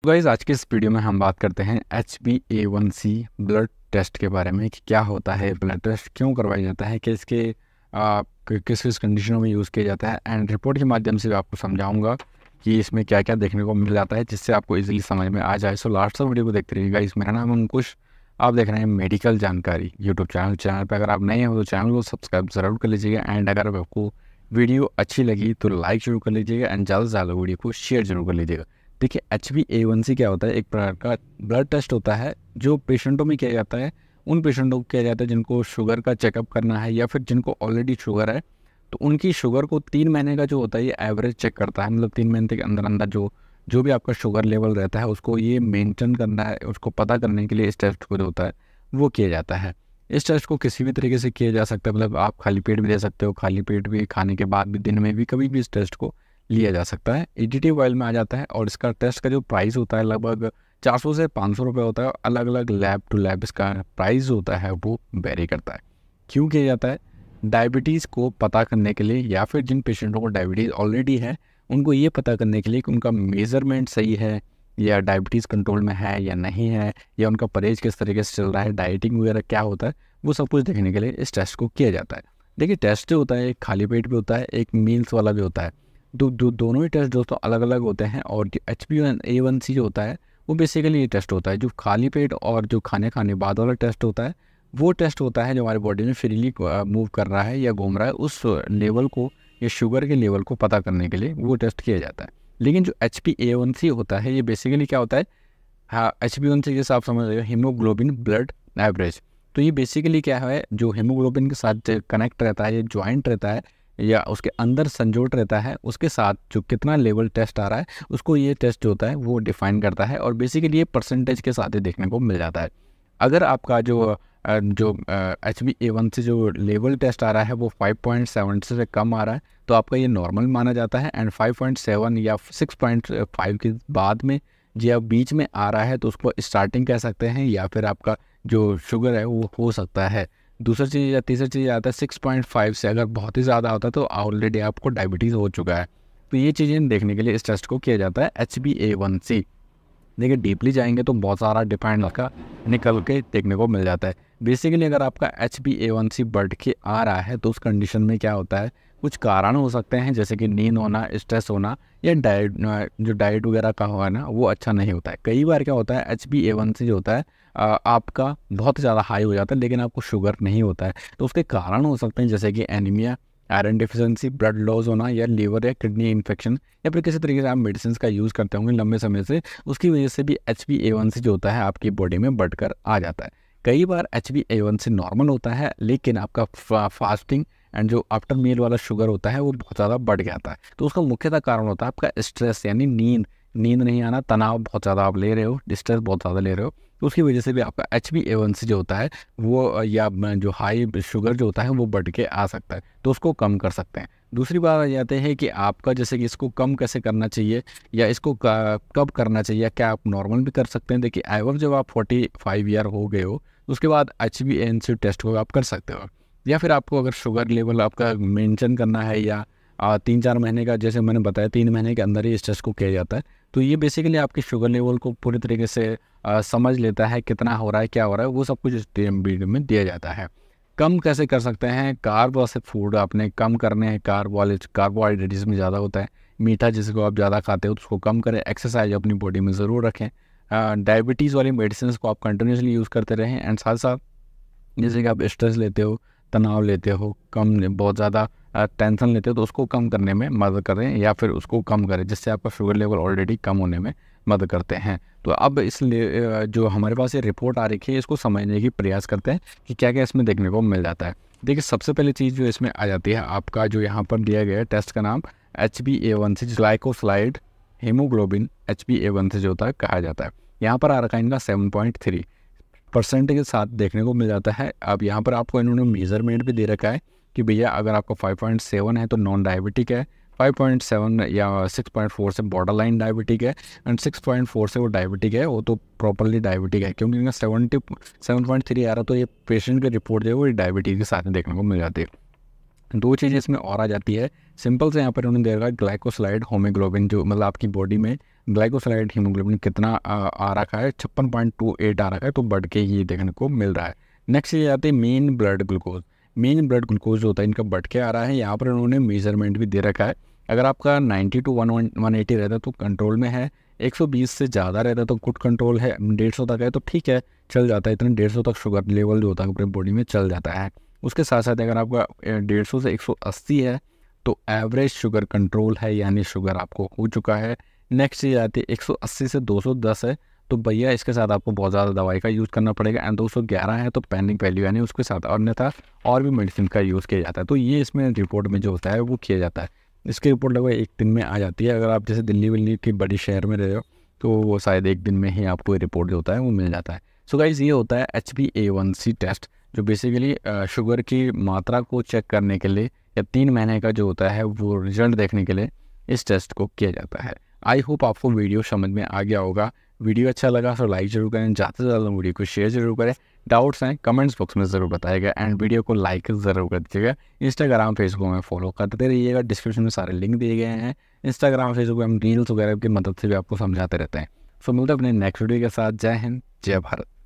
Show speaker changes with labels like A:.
A: Guys आज के इस वीडियो में हम बात करते हैं HbA1c ब्लड टेस्ट के बारे में कि क्या होता है, ब्लड टेस्ट क्यों करवाया जाता है, कि इसके किस किस कंडीशनों में यूज़ किया जाता है एंड रिपोर्ट के माध्यम से आपको समझाऊंगा कि इसमें क्या क्या देखने को मिल जाता है जिससे आपको इजीली समझ में आ जाए। सो लास्ट तक वीडियो को देखते रहिएगा। मेरा नाम है अंकुश, आप देख रहे हैं मेडिकल जानकारी यूट्यूब चैनल पर। अगर आप नए हो तो चैनल को सब्सक्राइब ज़रूर कर लीजिएगा एंड अगर आपको वीडियो अच्छी लगी तो लाइक जरूर कर लीजिएगा एंड ज़्यादा से ज़्यादा वीडियो को शेयर जरूर कर लीजिएगा। देखिए HbA1c क्या होता है, एक प्रकार का ब्लड टेस्ट होता है जो पेशेंटों में किया जाता है। उन पेशेंटों को किया जाता है जिनको शुगर का चेकअप करना है या फिर जिनको ऑलरेडी शुगर है, तो उनकी शुगर को 3 महीने का जो होता है ये एवरेज चेक करता है। मतलब 3 महीने के अंदर अंदर जो जो भी आपका शुगर लेवल रहता है उसको ये मेंटेन करना है, उसको पता करने के लिए इस टेस्ट को जो होता है वो किया जाता है। इस टेस्ट को किसी भी तरीके से किया जा सकता है, मतलब आप खाली पेट भी दे सकते हो, खाली पेट भी, खाने के बाद भी, दिन में भी, कभी भी इस टेस्ट को लिया जा सकता है। एडिटिव ऑयल में आ जाता है और इसका टेस्ट का जो प्राइस होता है लगभग 400 से 500 रुपये होता है। अलग अलग लैब टू लैब इसका प्राइस होता है वो वेरी करता है। क्यों किया जाता है? डायबिटीज़ को पता करने के लिए या फिर जिन पेशेंटों को डायबिटीज़ ऑलरेडी है उनको ये पता करने के लिए कि उनका मेज़रमेंट सही है या डायबिटीज़ कंट्रोल में है या नहीं है, या उनका परहेज किस तरीके से चल रहा है, डाइटिंग वगैरह क्या होता है, वो सब कुछ देखने के लिए इस टेस्ट को किया जाता है। देखिए टेस्ट जो होता है एक खाली पेट भी होता है, एक मील्स वाला भी होता है। दोनों ही टेस्ट दोस्तों अलग अलग होते हैं। और जो HbA1c जो होता है वो बेसिकली ये टेस्ट होता है। जो खाली पेट और जो खाने बाद वाला टेस्ट होता है वो टेस्ट होता है जो हमारी बॉडी में फ्रीली मूव कर रहा है या घूम रहा है, उस लेवल को या शुगर के लेवल को पता करने के लिए वो टेस्ट किया जाता है। लेकिन जो HbA1c होता है ये बेसिकली क्या होता है, हाँ HbA1c जैसे आप समझ रहे हो हीमोग्लोबिन ब्लड एवरेज। तो ये बेसिकली क्या है, जो हीमोग्लोबिन के साथ कनेक्ट रहता है, ये ज्वाइंट रहता है या उसके अंदर संजोट रहता है, उसके साथ जो कितना लेवल टेस्ट आ रहा है उसको ये टेस्ट जो होता है वो डिफाइन करता है। और बेसिकली ये परसेंटेज के साथ ही देखने को मिल जाता है। अगर आपका जो HbA1c जो लेवल टेस्ट आ रहा है वो 5.7 से कम आ रहा है तो आपका ये नॉर्मल माना जाता है। एंड 5.7 या 6.5 के बाद में जो बीच में आ रहा है तो उसको स्टार्टिंग कह सकते हैं, या फिर आपका जो शुगर है वो हो सकता है। दूसरी चीज़ या तीसरी चीज़ आता है 6.5 से अगर बहुत ही ज़्यादा होता है तो ऑलरेडी आपको डायबिटीज़ हो चुका है। तो ये चीज़ें देखने के लिए इस टेस्ट को किया जाता है HbA1c। देखिए डीपली जाएंगे तो बहुत सारा डिफाइंड का निकल के देखने को मिल जाता है। बेसिकली अगर आपका HbA1c बढ़ के आ रहा है तो उस कंडीशन में क्या होता है, कुछ कारण हो सकते हैं जैसे कि नींद होना, स्ट्रेस होना, या जो डाइट वगैरह का होगा ना वो अच्छा नहीं होता है। कई बार क्या होता है HbA1c जो होता है आपका बहुत ज़्यादा हाई हो जाता है लेकिन आपको शुगर नहीं होता है। तो उसके कारण हो सकते हैं जैसे कि anaemia, iron deficiency, blood loss होना, या लीवर या किडनी इन्फेक्शन, या फिर किसी तरीके से आप मेडिसिन का यूज़ करते होंगे लंबे समय से, उसकी वजह से भी HbA1c जो होता है आपकी बॉडी में बढ़कर आ जाता है। कई बार HbA1c नॉर्मल होता है लेकिन आपका फास्टिंग एंड जो आफ्टर मील वाला शुगर होता है वो बहुत ज़्यादा बढ़ जाता है। तो उसका मुख्यतः कारण होता है आपका स्ट्रेस, यानी नींद नहीं आना, तनाव बहुत ज़्यादा आप ले रहे हो, स्ट्रेस बहुत ज़्यादा ले रहे हो, तो उसकी वजह से भी आपका HbA1c जो होता है वो या जो हाई शुगर जो होता है वो बढ़ के आ सकता है। तो उसको कम कर सकते हैं। दूसरी बात आ जाती है कि आपका जैसे कि इसको कम कैसे करना चाहिए या इसको कब करना चाहिए, क्या आप नॉर्मल भी कर सकते हैं। देखिए एवर जब आप 45 ईयर हो गए हो उसके बाद HbA1c टेस्ट को आप कर सकते हो। या फिर आपको अगर शुगर लेवल आपका मेंटेन करना है या 3-4 महीने का, जैसे मैंने बताया 3 महीने के अंदर ही इस टेस्ट को किया जाता है, तो ये बेसिकली आपके शुगर लेवल को पूरी तरीके से समझ लेता है कितना हो रहा है, क्या हो रहा है, वो सब कुछ इस वीडियो में दिया जाता है। कम कैसे कर सकते हैं? कार्ब वाले फूड आपने कम करने हैं। कार्बोहाइड्रेट जिसमें ज़्यादा होता है, मीठा जिसको आप ज़्यादा खाते हो तो उसको कम करें। एक्सरसाइज अपनी बॉडी में ज़रूर रखें। डायबिटीज़ वाली मेडिसिन को आप कंटिन्यूसली यूज़ करते रहें। एंड साथ साथ जैसे कि आप स्ट्रेस लेते हो, तनाव लेते हो, बहुत ज़्यादा टेंशन लेते हो तो उसको कम करने में मदद करें या फिर उसको कम करें जिससे आपका शुगर लेवल ऑलरेडी कम होने में मदद करते हैं। तो अब इसलिए जो हमारे पास ये रिपोर्ट आ रही है इसको समझने की प्रयास करते हैं कि क्या क्या इसमें देखने को मिल जाता है। देखिए सबसे पहले चीज़ जो इसमें आ जाती है, आपका जो यहाँ पर दिया गया है टेस्ट का नाम HbA1c ग्लाइकोसाइड हीमोग्लोबिन HbA1c जो होता है कहा जाता है। यहाँ पर आ रखा है इनका 7.3% के साथ देखने को मिल जाता है। अब यहाँ पर आपको इन्होंने मेजरमेंट भी दे रखा है कि भैया अगर आपका 5.7 है तो नॉन डायबिटिक है, 5.7 या 6.4 से बॉर्डर लाइन डायबिटिक है, एंड 6.4 से वो डायबिटिक है, वो तो प्रॉपरली डायबिटिक है। क्योंकि इनका 7.3 आ रहा तो ये पेशेंट की रिपोर्ट जो है वो डायबिटीज़ के साथ में देखने को मिल जाती है। दो चीज़ें इसमें और आ जाती है। सिंपल से यहाँ पर उन्होंने दे रखा है ग्लाइकोसाइड हीमोग्लोबिन, जो मतलब आपकी बॉडी में ग्लाइकोसाइलेट हीमोग्लोबिन कितना आ रखा है, 56.28 आ रखा है, तो बढ़ के ये देखने को मिल रहा है। नेक्स्ट ये आते हैं main blood glucose. Main blood glucose जो होता है इनका बढ़ के आ रहा है। यहाँ पर उन्होंने मेजरमेंट भी दे रखा है। अगर आपका 90 to 180 रहता है तो कंट्रोल में है, 120 से ज़्यादा रहता है तो गुड कंट्रोल है, 150 तक है तो ठीक है, चल जाता है। इतना 150 तक शुगर लेवल जो होता है अपने बॉडी में चल जाता है। उसके साथ साथ अगर आपका 150 से 180 है तो एवरेज शुगर कंट्रोल है, यानी शुगर आपको हो चुका है। नेक्स्ट ये आती है 180 से 210 है तो भैया इसके साथ आपको बहुत ज़्यादा दवाई का यूज़ करना पड़ेगा। एंड 211 है तो पैनिक वैल्यू, यानी उसके साथ अन्यथा और भी मेडिसिन का यूज़ किया जाता है। तो ये इसमें रिपोर्ट में जो होता है वो किया जाता है। इसकी रिपोर्ट लगभग एक दिन में आ जाती है। अगर आप जैसे दिल्ली विल्ली के बड़ी शहर में रहे हो तो वो शायद एक दिन में ही आपको रिपोर्ट जो होता है वो मिल जाता है। सो गाइस ये होता है HbA1c टेस्ट, जो बेसिकली शुगर की मात्रा को चेक करने के लिए या 3 महीने का जो होता है वो रिजल्ट देखने के लिए इस टेस्ट को किया जाता है। आई होप आपको वीडियो समझ में आ गया होगा। वीडियो अच्छा लगा तो लाइक ज़रूर करें, ज़्यादा से ज़्यादा वीडियो को शेयर ज़रूर करें। डाउट्स हैं कमेंट्स बॉक्स में ज़रूर बताइएगा एंड वीडियो को लाइक ज़रूर कर दीजिएगा। इंस्टाग्राम फेसबुक में फॉलो करते रहिएगा, डिस्क्रिप्शन में सारे लिंक दिए गए हैं। इंस्टाग्राम फेसबुक में हम रील्स वगैरह की मदद से भी आपको समझाते रहते हैं। सो मिलते हैं अपने नेक्स्ट वीडियो के साथ। जय हिंद, जय भारत।